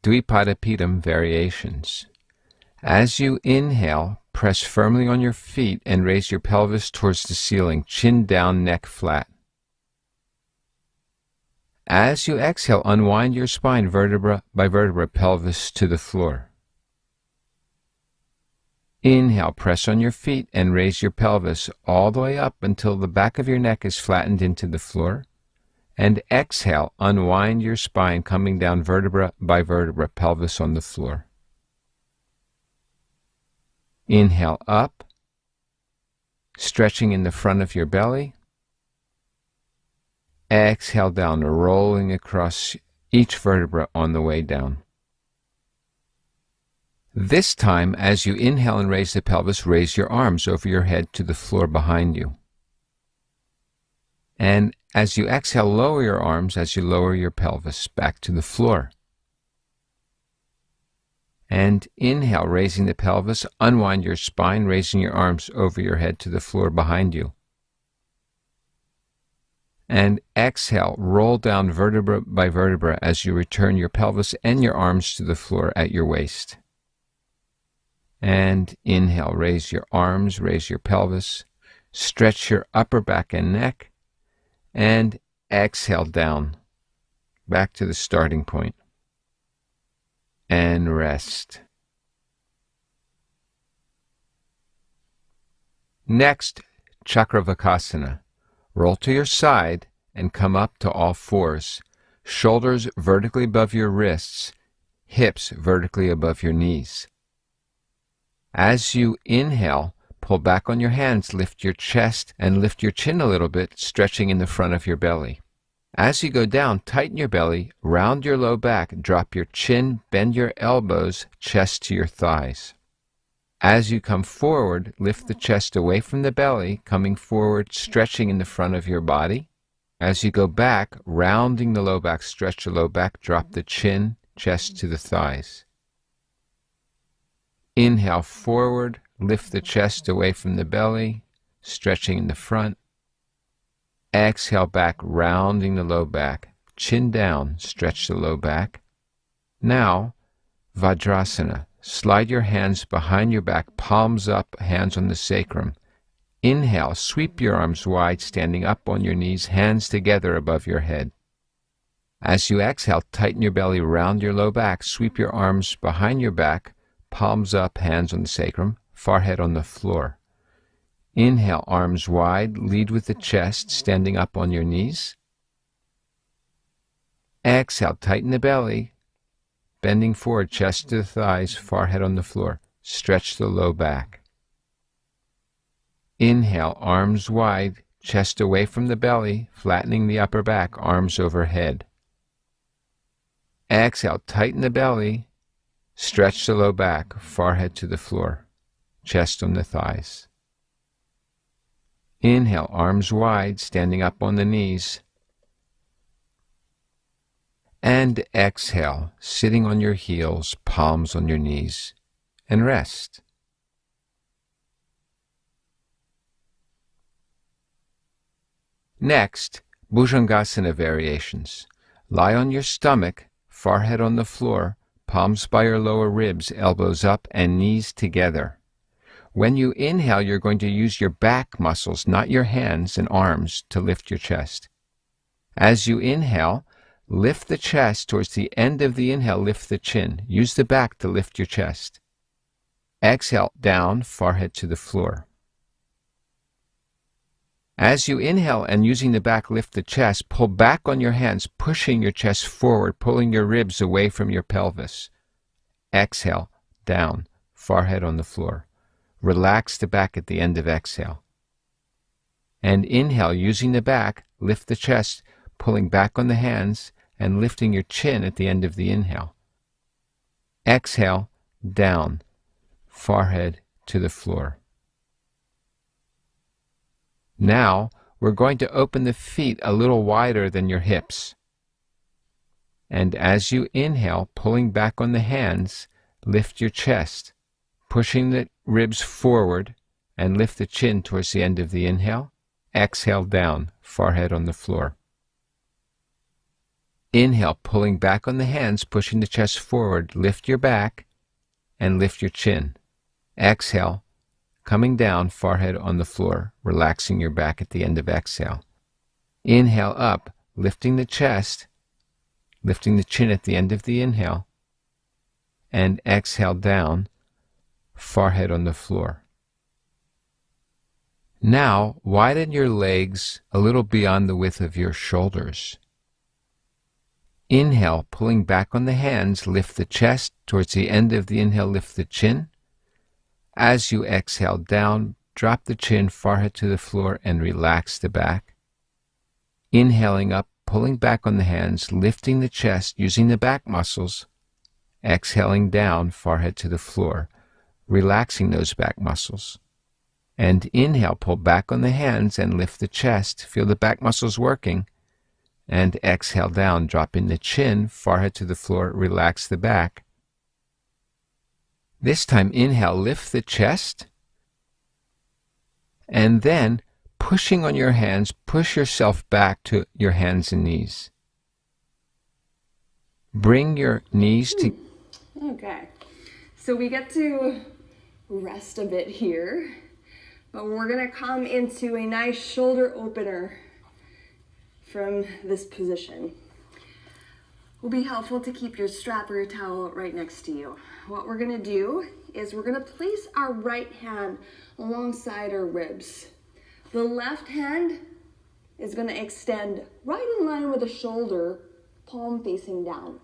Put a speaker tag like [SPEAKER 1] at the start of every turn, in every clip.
[SPEAKER 1] Dvipadipedam variations. As you inhale, press firmly on your feet and raise your pelvis towards the ceiling, chin down, neck flat. As you exhale, unwind your spine vertebra by vertebra, pelvis to the floor. Inhale, press on your feet and raise your pelvis all the way up until the back of your neck is flattened into the floor. And exhale, unwind your spine, coming down vertebra by vertebra, pelvis on the floor. Inhale up, stretching in the front of your belly. Exhale down, rolling across each vertebra on the way down. This time, as you inhale and raise the pelvis, raise your arms over your head to the floor behind you. And as you exhale, lower your arms as you lower your pelvis back to the floor. And inhale, raising the pelvis, unwind your spine, raising your arms over your head to the floor behind you. And exhale, roll down vertebra by vertebra as you return your pelvis and your arms to the floor at your waist. And inhale, raise your arms, raise your pelvis, stretch your upper back and neck, and exhale down, back to the starting point. And rest. Next, Chakravakasana. Roll to your side and come up to all fours. Shoulders vertically above your wrists, hips vertically above your knees. As you inhale, pull back on your hands, lift your chest and lift your chin a little bit, stretching in the front of your belly. As you go down, tighten your belly, round your low back, drop your chin, bend your elbows, chest to your thighs. As you come forward, lift the chest away from the belly, coming forward, stretching in the front of your body. As you go back, rounding the low back, stretch the low back, drop the chin, chest to the thighs. Inhale forward, lift the chest away from the belly, stretching in the front. Exhale back, rounding the low back, chin down, stretch the low back. Now, Vajrasana. Slide your hands behind your back, palms up, hands on the sacrum. Inhale, sweep your arms wide, standing up on your knees, hands together above your head. As you exhale, tighten your belly, round your low back, sweep your arms behind your back, palms up, hands on the sacrum, forehead on the floor. Inhale, arms wide, lead with the chest, standing up on your knees. Exhale, tighten the belly, bending forward, chest to the thighs, forehead on the floor. Stretch the low back. Inhale, arms wide, chest away from the belly, flattening the upper back, arms overhead. Exhale, tighten the belly, stretch the low back, forehead to the floor, chest on the thighs. Inhale, arms wide, standing up on the knees. And exhale, sitting on your heels, palms on your knees, and rest. Next, Bhujangasana variations. Lie on your stomach, forehead on the floor, palms by your lower ribs, elbows up, and knees together. When you inhale, you're going to use your back muscles, not your hands and arms, to lift your chest. As you inhale, lift the chest towards the end of the inhale, lift the chin. Use the back to lift your chest. Exhale, down, forehead to the floor. As you inhale and using the back, lift the chest, pull back on your hands, pushing your chest forward, pulling your ribs away from your pelvis. Exhale, down, forehead on the floor. Relax the back at the end of exhale. And inhale, using the back, lift the chest, pulling back on the hands, and lifting your chin at the end of the inhale. Exhale, down, forehead to the floor. Now, we're going to open the feet a little wider than your hips. And as you inhale, pulling back on the hands, lift your chest, pushing the ribs forward, and lift the chin towards the end of the inhale. Exhale, down, forehead on the floor. Inhale, pulling back on the hands, pushing the chest forward. Lift your back and lift your chin. Exhale, coming down, forehead on the floor, relaxing your back at the end of exhale. Inhale up, lifting the chest, lifting the chin at the end of the inhale. And exhale down, forehead on the floor. Now, widen your legs a little beyond the width of your shoulders. Inhale, pulling back on the hands, lift the chest. Towards the end of the inhale, lift the chin. As you exhale down, drop the chin, forehead to the floor, and relax the back. Inhaling up, pulling back on the hands, lifting the chest, using the back muscles. Exhaling down, forehead to the floor, relaxing those back muscles. And inhale, pull back on the hands and lift the chest. Feel the back muscles working. And exhale down, dropping the chin, forehead to the floor, relax the back. This time, inhale, lift the chest. And then, pushing on your hands, push yourself back to your hands and knees. Bring your knees to...
[SPEAKER 2] Okay, so we get to rest a bit here, but we're gonna come into a nice shoulder opener from this position. It will be helpful to keep your strap or your towel right next to you. What we're gonna do is we're gonna place our right hand alongside our ribs. The left hand is gonna extend right in line with the shoulder, palm facing down.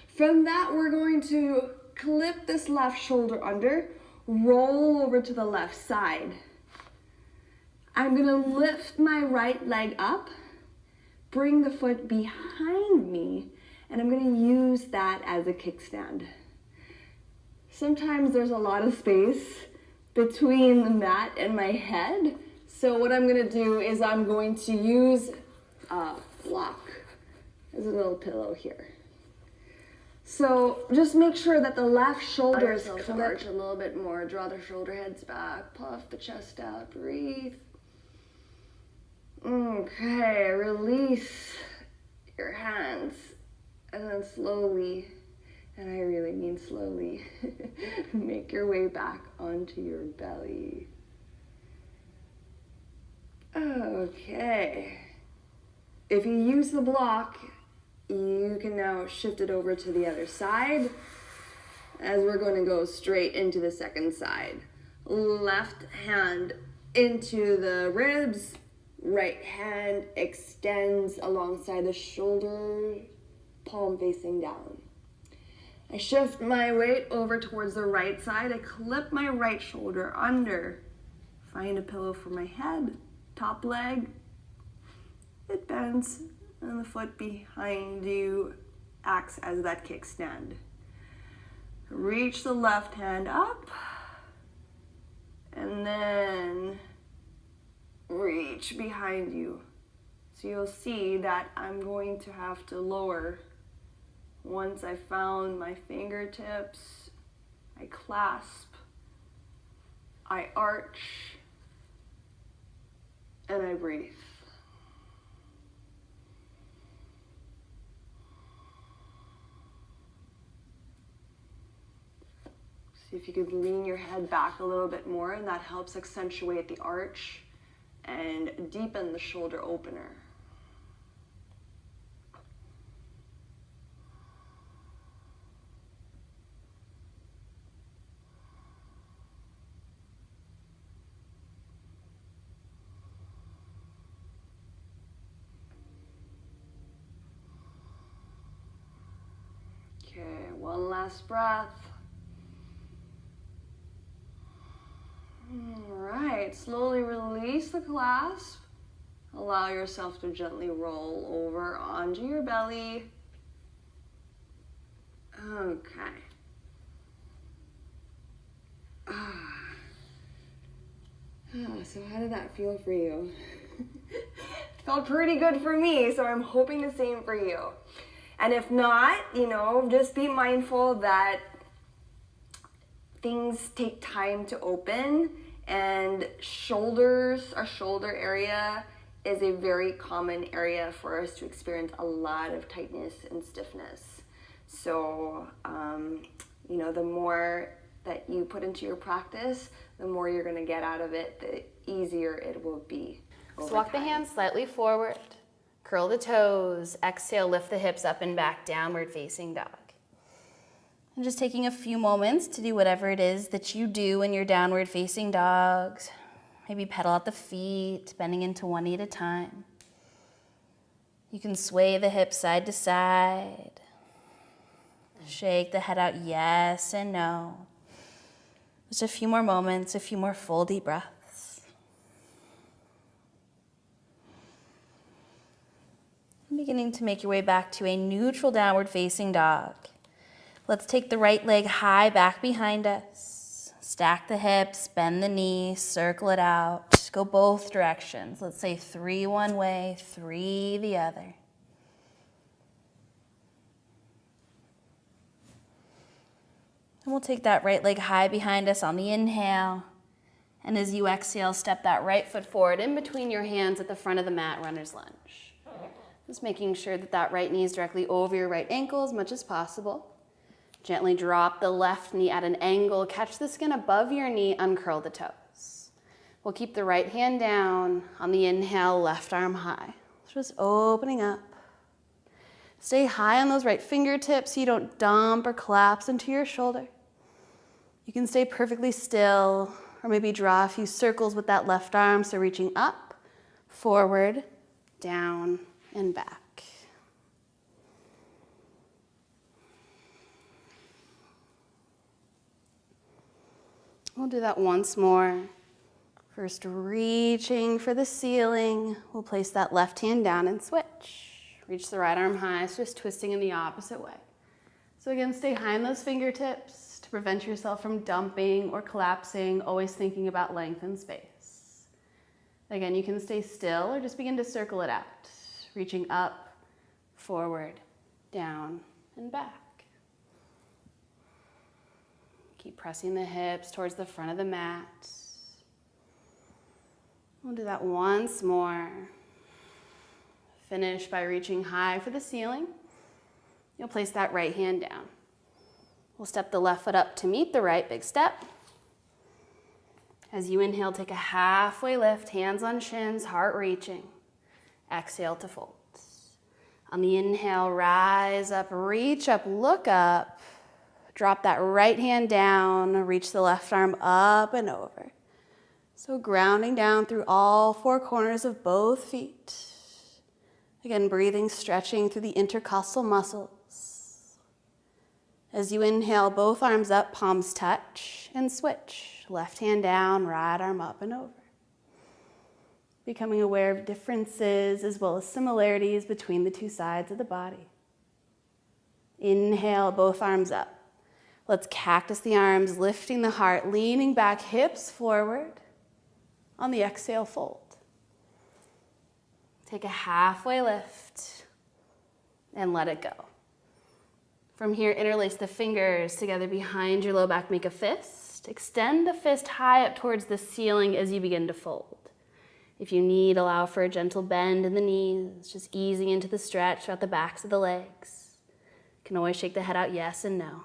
[SPEAKER 2] From that, we're going to clip this left shoulder under, roll over to the left side. I'm gonna lift my right leg up, bring the foot behind me, and I'm gonna use that as a kickstand. Sometimes there's a lot of space between the mat and my head, so what I'm gonna do is I'm going to use a block as a little pillow here. So just make sure that the left shoulder is arch a little bit more. Draw the shoulder heads back, puff the chest out, breathe. Okay, release your hands, and then slowly, and I really mean slowly, make your way back onto your belly. Okay. If you use the block, you can now shift it over to the other side as we're going to go straight into the second side. Left hand into the ribs, right hand extends alongside the shoulder, palm facing down. I shift my weight over towards the right side. I clip my right shoulder under, find a pillow for my head, top leg, it bends, and the foot behind you acts as that kickstand. Reach the left hand up, and then reach behind you. So you'll see that I'm going to have to lower. Once I found my fingertips, I clasp, I arch, and I breathe. See if you could lean your head back a little bit more, and that helps accentuate the arch and deepen the shoulder opener. Okay, one last breath. All right, slowly release the clasp. Allow yourself to gently roll over onto your belly. Okay. So how did that feel for you? It felt pretty good for me, so I'm hoping the same for you. And if not, just be mindful that things take time to open, and our shoulder area is a very common area for us to experience a lot of tightness and stiffness. So, you know, the more that you put into your practice, the more you're going to get out of it, the easier it will be.
[SPEAKER 3] So walk the hands slightly forward, curl the toes, exhale, lift the hips up and back, downward facing dog. And just taking a few moments to do whatever it is that you do in your downward facing dogs. Maybe pedal out the feet, bending into one knee at a time. You can sway the hips side to side. Shake the head out, yes and no. Just a few more moments, a few more full deep breaths. Beginning to make your way back to a neutral downward facing dog. Let's take the right leg high back behind us. Stack the hips, bend the knee, circle it out. Go both directions. Let's say 3 one way, 3 the other. And we'll take that right leg high behind us on the inhale. And as you exhale, step that right foot forward in between your hands at the front of the mat, runner's lunge. Just making sure that that right knee is directly over your right ankle as much as possible. Gently drop the left knee at an angle. Catch the skin above your knee, uncurl the toes. We'll keep the right hand down. On the inhale, left arm high. Just opening up. Stay high on those right fingertips so you don't dump or collapse into your shoulder. You can stay perfectly still or maybe draw a few circles with that left arm, so reaching up, forward, down, and back. We'll do that once more. First, reaching for the ceiling. We'll place that left hand down and switch. Reach the right arm high, so just twisting in the opposite way. So again, stay high in those fingertips to prevent yourself from dumping or collapsing, always thinking about length and space. Again, you can stay still or just begin to circle it out. Reaching up, forward, down, and back. Keep pressing the hips towards the front of the mat. We'll do that once more. Finish by reaching high for the ceiling. You'll place that right hand down. We'll step the left foot up to meet the right, big step. As you inhale, take a halfway lift, hands on shins, heart reaching. Exhale to fold. On the inhale, rise up, reach up, look up. Drop that right hand down, reach the left arm up and over. So grounding down through all 4 corners of both feet. Again, breathing, stretching through the intercostal muscles. As you inhale, both arms up, palms touch, and switch. Left hand down, right arm up and over. Becoming aware of differences as well as similarities between the 2 sides of the body. Inhale, both arms up. Let's cactus the arms, lifting the heart, leaning back, hips forward. On the exhale, fold. Take a halfway lift and let it go. From here, interlace the fingers together behind your low back, make a fist. Extend the fist high up towards the ceiling as you begin to fold. If you need, allow for a gentle bend in the knees, just easing into the stretch throughout the backs of the legs. You can always shake the head out yes and no.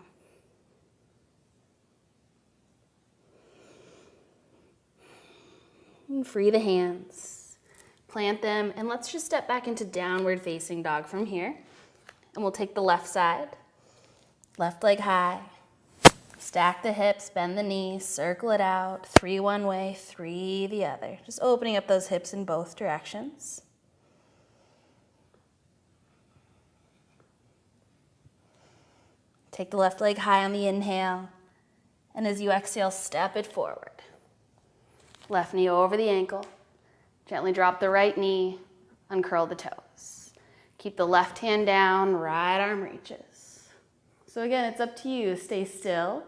[SPEAKER 3] And free the hands, plant them, and let's just step back into downward facing dog from here. And we'll take the left side, left leg high, stack the hips, bend the knees, circle it out, 3 one way, 3 the other. Just opening up those hips in both directions. Take the left leg high on the inhale, and as you exhale, step it forward. Left knee over the ankle. Gently drop the right knee, uncurl the toes. Keep the left hand down, right arm reaches. So again, it's up to you. Stay still,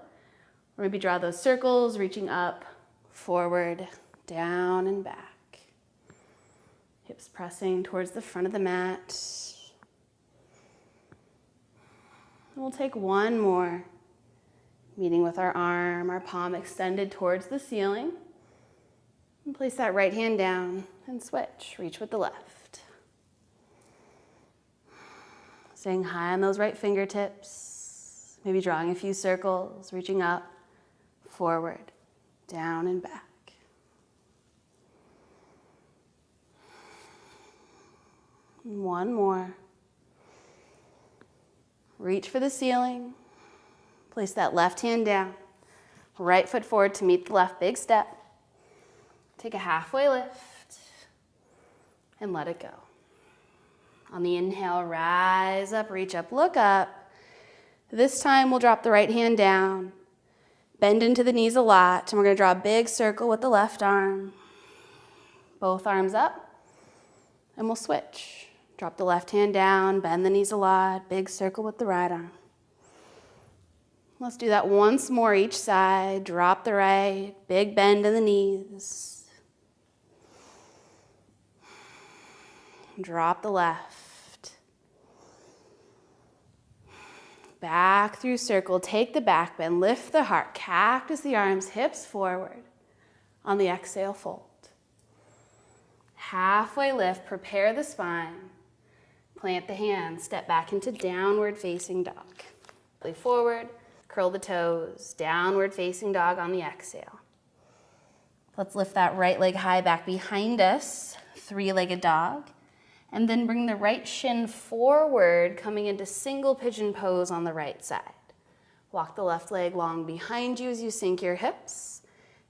[SPEAKER 3] or maybe draw those circles, reaching up, forward, down, and back. Hips pressing towards the front of the mat. And we'll take one more, meeting with our arm, our palm extended towards the ceiling. And place that right hand down and switch. Reach with the left. Staying high on those right fingertips. Maybe drawing a few circles, reaching up, forward, down and back. One more. Reach for the ceiling. Place that left hand down. Right foot forward to meet the left, big step. Take a halfway lift and let it go. On the inhale, rise up, reach up, look up. This time we'll drop the right hand down, bend into the knees a lot, and we're gonna draw a big circle with the left arm. Both arms up, and we'll switch. Drop the left hand down, bend the knees a lot, big circle with the right arm. Let's do that once more each side. Drop the right, big bend in the knees. Drop the left. Back through circle, take the back bend, lift the heart, cactus the arms, hips forward. On the exhale, fold. Halfway lift, prepare the spine. Plant the hands, step back into downward facing dog. Forward, curl the toes, downward facing dog on the exhale. Let's lift that right leg high back behind us, three-legged dog. And then bring the right shin forward, coming into single pigeon pose on the right side. Walk the left leg long behind you as you sink your hips.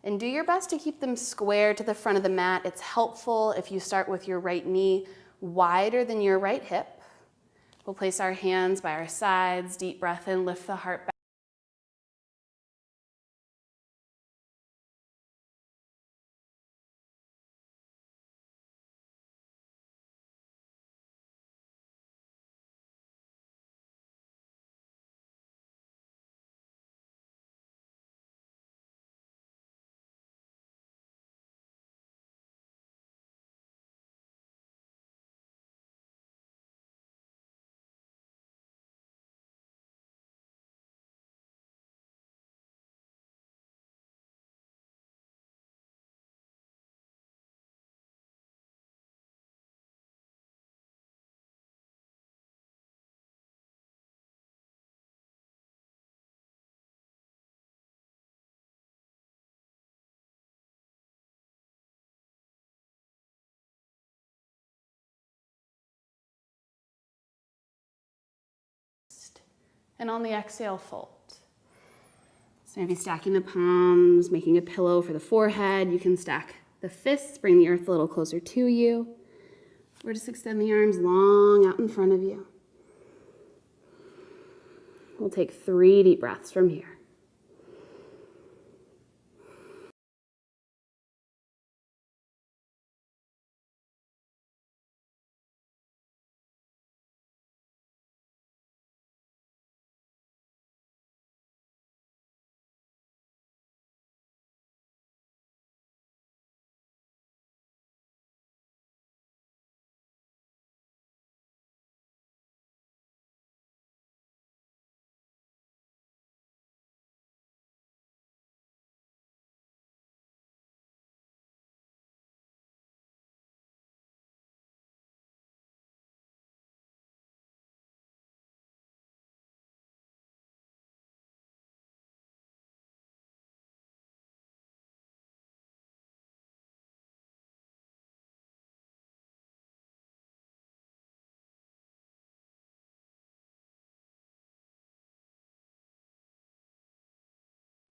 [SPEAKER 3] And do your best to keep them square to the front of the mat. It's helpful if you start with your right knee wider than your right hip. We'll place our hands by our sides, deep breath in, lift the heart back. And on the exhale, fold. So maybe stacking the palms, making a pillow for the forehead. You can stack the fists, bring the earth a little closer to you. Or just extend the arms long out in front of you. We'll take 3 deep breaths from here.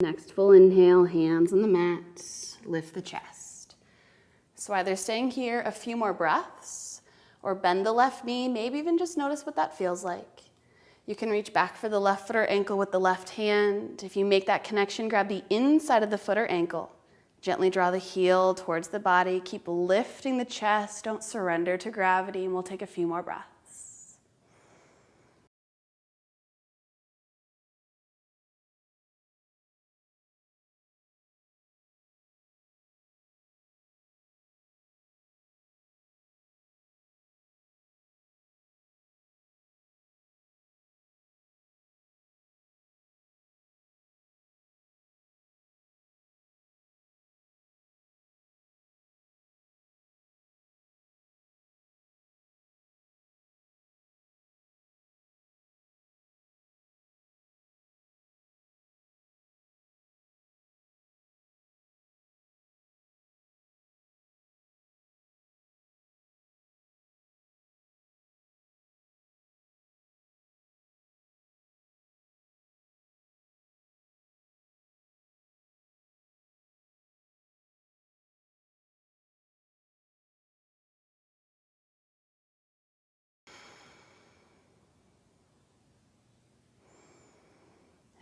[SPEAKER 3] Next, full inhale, hands on the mat, lift the chest. So either staying here a few more breaths or bend the left knee, maybe even just notice what that feels like. You can reach back for the left foot or ankle with the left hand. If you make that connection, grab the inside of the foot or ankle. Gently draw the heel towards the body. Keep lifting the chest. Don't surrender to gravity, and we'll take a few more breaths.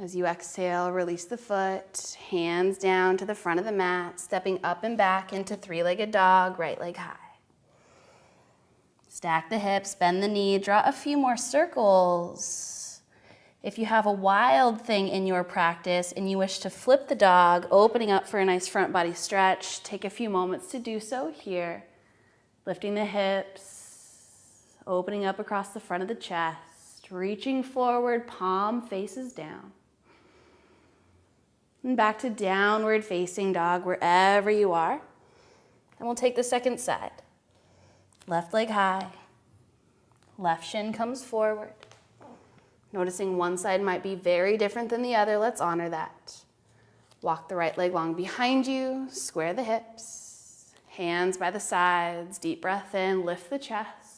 [SPEAKER 3] As you exhale, release the foot, hands down to the front of the mat, stepping up and back into three-legged dog, right leg high. Stack the hips, bend the knee, draw a few more circles. If you have a wild thing in your practice and you wish to flip the dog, opening up for a nice front body stretch, take a few moments to do so here. Lifting the hips, opening up across the front of the chest, reaching forward, palm faces down. And back to downward facing dog wherever you are. And we'll take the second side. Left leg high. Left shin comes forward. Noticing one side might be very different than the other, let's honor that. Walk the right leg long behind you, square the hips. Hands by the sides, deep breath in, lift the chest.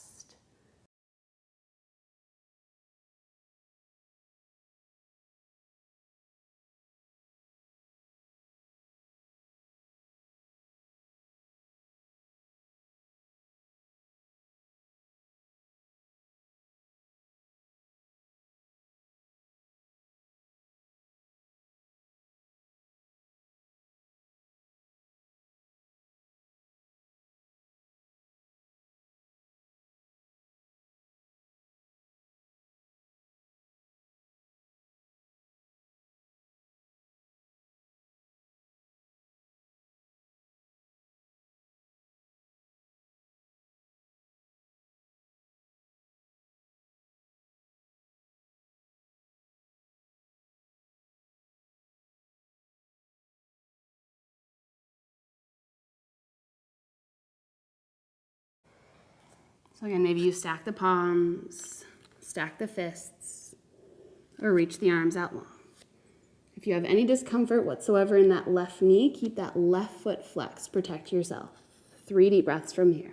[SPEAKER 3] So again, maybe you stack the palms, stack the fists, or reach the arms out long. If you have any discomfort whatsoever in that left knee, keep that left foot flexed. Protect yourself. 3 deep breaths from here.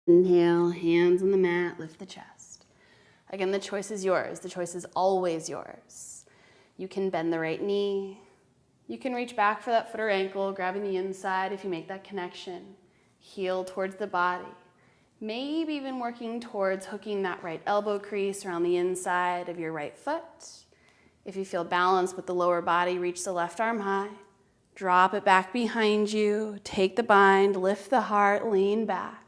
[SPEAKER 3] Inhale, hands on the mat, lift the chest. Again, the choice is yours. The choice is always yours. You can bend the right knee. You can reach back for that foot or ankle, grabbing the inside if you make that connection. Heel towards the body. Maybe even working towards hooking that right elbow crease around the inside of your right foot. If you feel balanced with the lower body, reach the left arm high. Drop it back behind you. Take the bind, lift the heart, lean back.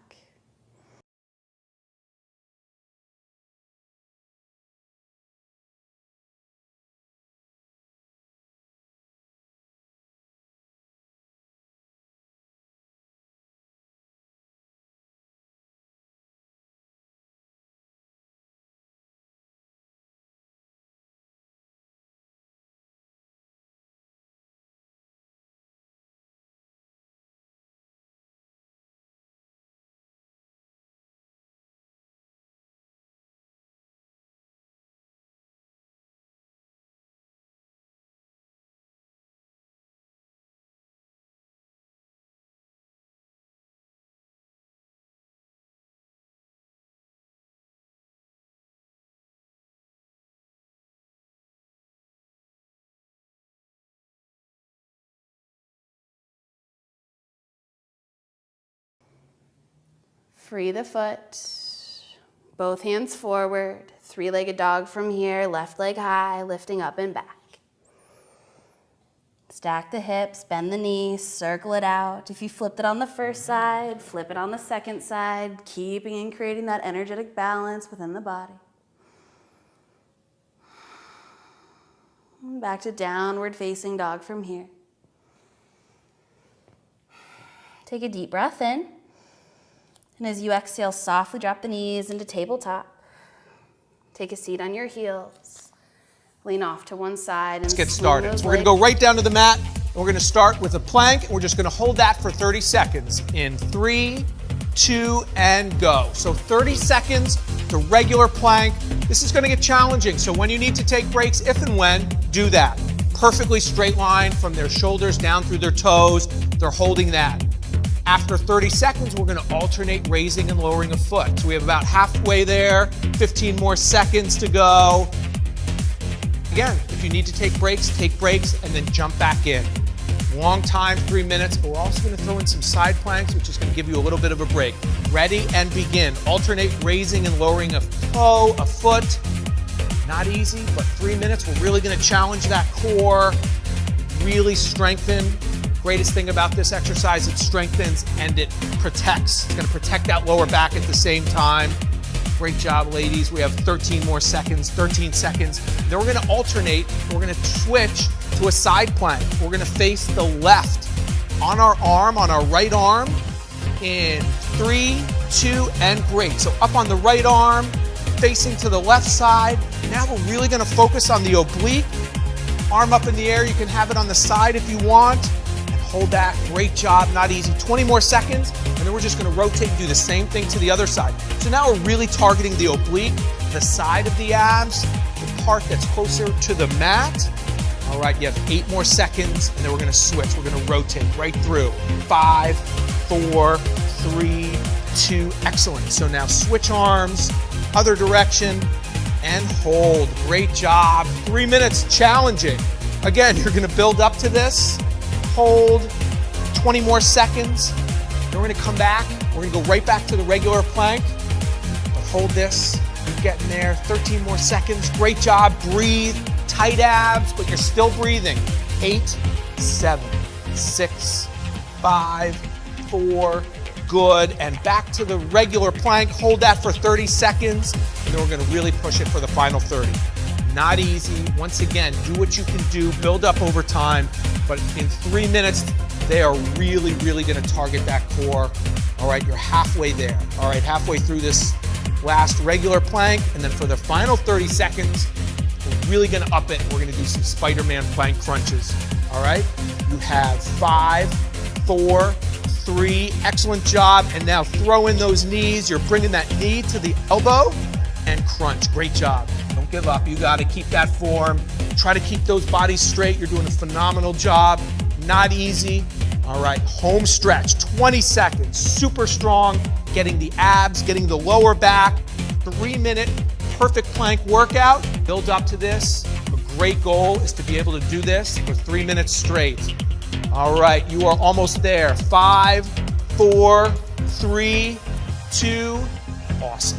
[SPEAKER 3] Free the foot, both hands forward, 3-legged dog from here, left leg high, lifting up and back. Stack the hips, bend the knees, circle it out. If you flipped it on the first side, flip it on the second side, keeping and creating that energetic balance within the body. And back to downward facing dog from here. Take a deep breath in. And as you exhale, softly drop the knees into tabletop. Take a seat on your heels. Lean off to one side and
[SPEAKER 4] let's get started. So we're going to go right down to the mat. And we're going to start with a plank. And we're just going to hold that for 30 seconds. In 3, 2, and go. So 30 seconds, the regular plank. This is going to get challenging. So when you need to take breaks, if and when, do that. Perfectly straight line from their shoulders down through their toes. They're holding that. After 30 seconds, we're going to alternate raising and lowering a foot. So we have about halfway there, 15 more seconds to go. Again, if you need to take breaks, and then jump back in. Long time, 3 minutes, but we're also going to throw in some side planks, which is going to give you a little bit of a break. Ready and begin. Alternate raising and lowering a toe, a foot. Not easy, but 3 minutes. We're really going to challenge that core, really strengthen. Greatest thing about this exercise, it strengthens and it protects. It's going to protect that lower back at the same time. Great job, ladies. We have 13 more seconds, 13 seconds. Then we're going to alternate. We're going to switch to a side plank. We're going to face the left on our arm, on our right arm. In 3, 2, and great. So up on the right arm, facing to the left side. Now we're really going to focus on the oblique. Arm up in the air. You can have it on the side if you want. Hold that, great job, not easy. 20 more seconds, and then we're just gonna rotate and do the same thing to the other side. So now we're really targeting the oblique, the side of the abs, the part that's closer to the mat. All right, you have 8 more seconds, and then we're gonna switch. We're gonna rotate right through. 5, 4, 3, 2, excellent. So now switch arms, other direction, and hold. Great job. 3 minutes, challenging. Again, you're gonna build up to this. Hold, 20 more seconds. Then we're gonna come back. We're gonna go right back to the regular plank. But hold this, you're getting there. 13 more seconds, great job. Breathe, tight abs, but you're still breathing. 8, 7, 6, 5, 4, good. And back to the regular plank. Hold that for 30 seconds. And then we're gonna really push it for the final 30. Not easy. Once again, do what you can do, build up over time, but in 3 minutes, they are really, really gonna target that core. All right, you're halfway there. All right, halfway through this last regular plank, and then for the final 30 seconds, we're really gonna up it. We're gonna do some Spider-Man plank crunches. All right, you have 5, 4, 3, excellent job, and now throw in those knees. You're bringing that knee to the elbow, and crunch, great job. Don't give up, you gotta keep that form. Try to keep those bodies straight. You're doing a phenomenal job. Not easy. All right, home stretch, 20 seconds, super strong, getting the abs, getting the lower back. 3-minute perfect plank workout. Build up to this. A great goal is to be able to do this for 3 minutes straight. All right, you are almost there. 5, 4, 3, 2, awesome.